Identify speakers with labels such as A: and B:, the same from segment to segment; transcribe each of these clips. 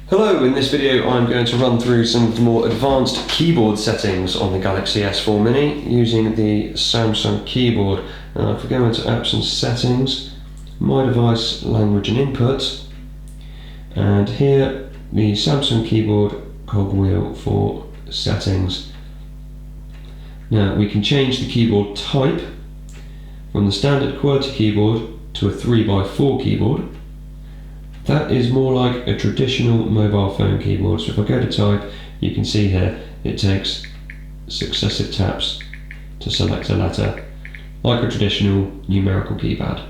A: Hello, in this video I'm going to run through some of the more advanced keyboard settings on the Galaxy S4 Mini using the Samsung keyboard. If we go into Apps and Settings, My Device, Language and Input, and here the Samsung keyboard cogwheel for settings. Now we can change the keyboard type from the standard QWERTY keyboard to a 3x4 keyboard. That is more like a traditional mobile phone keyboard. So if I go to type, you can see here it takes successive taps to select a letter, like a traditional numerical keypad.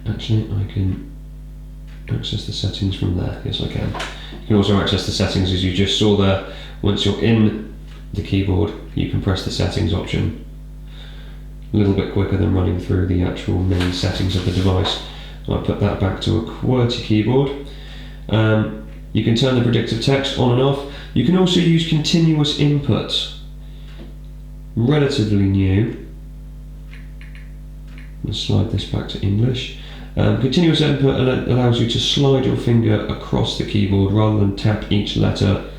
A: Actually, I can access the settings from there. Yes, I can. You can also access the settings as you just saw there. Once you're in the keyboard, you can press the settings option. A little bit quicker than running through the actual main settings of the device. I'll put that back to a QWERTY keyboard. You can turn the predictive text on and off. You can also use continuous input. Relatively new. Let's slide this back to English. Continuous input allows you to slide your finger across the keyboard rather than tap each letter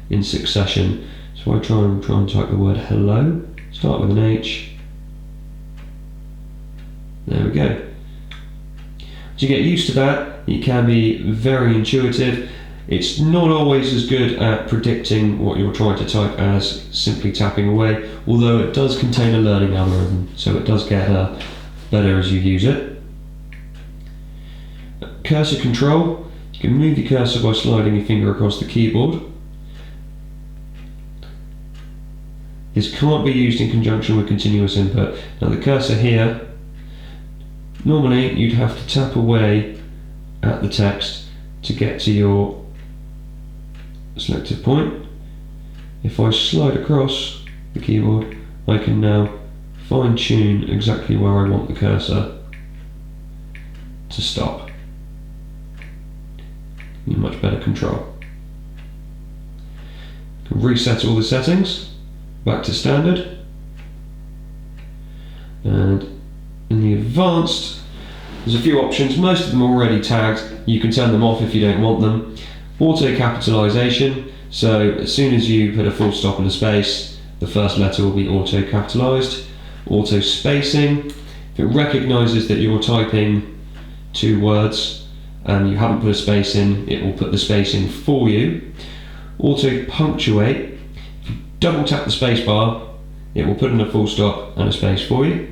A: in succession. So I try and type the word hello. Start with an H. There we go. As you get used to that, it can be very intuitive. It's not always as good at predicting what you're trying to type as simply tapping away, although it does contain a learning algorithm, so it does get better as you use it. Cursor control. You can move your cursor by sliding your finger across the keyboard. This can't be used in conjunction with continuous input. Now the cursor here, normally you'd have to tap away at the text to get to your selected point. If I slide across the keyboard, I can now fine tune exactly where I want the cursor to stop. Much better control. Can reset all the settings back to standard, and in the advanced, there's a few options. Most of them are already tagged. You can turn them off if you don't want them. Auto capitalization, so as soon as you put a full stop and a space, the first letter will be auto capitalized. Auto spacing, if it recognizes that you're typing two words and you haven't put a space in, it will put the space in for you. Auto punctuate, if you double tap the space bar, it will put in a full stop and a space for you.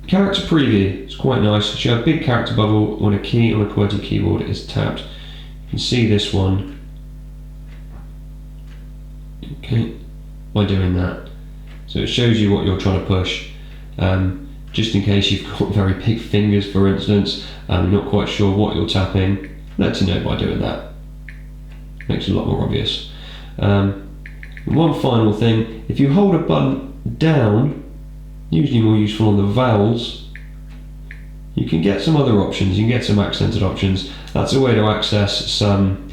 A: Character preview is quite nice. Show a big character bubble when a key on a QWERTY keyboard is tapped. You can see this one, okay, by doing that. So it shows you what you're trying to push. Just in case you've got very big fingers, for instance, and you're not quite sure what you're tapping, lets you know by doing that. Makes it a lot more obvious. One final thing, if you hold a button down, usually more useful on the vowels, you can get some other options. You can get some accented options. That's a way to access some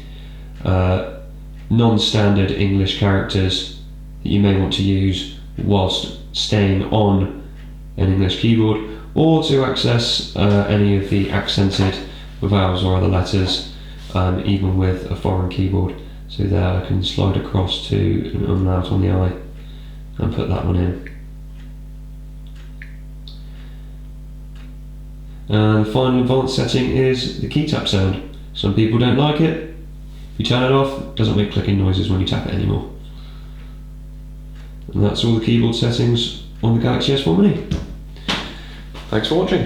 A: non-standard English characters that you may want to use whilst staying on an English keyboard, or to access any of the accented vowels or other letters, even with a foreign keyboard. So there I can slide across to an umlaut on the I and put that one in. The final advanced setting is the key tap sound. Some people don't like it. If you turn it off, it doesn't make clicking noises when you tap it anymore. And that's all the keyboard settings on the Galaxy S4 Mini. Thanks for watching.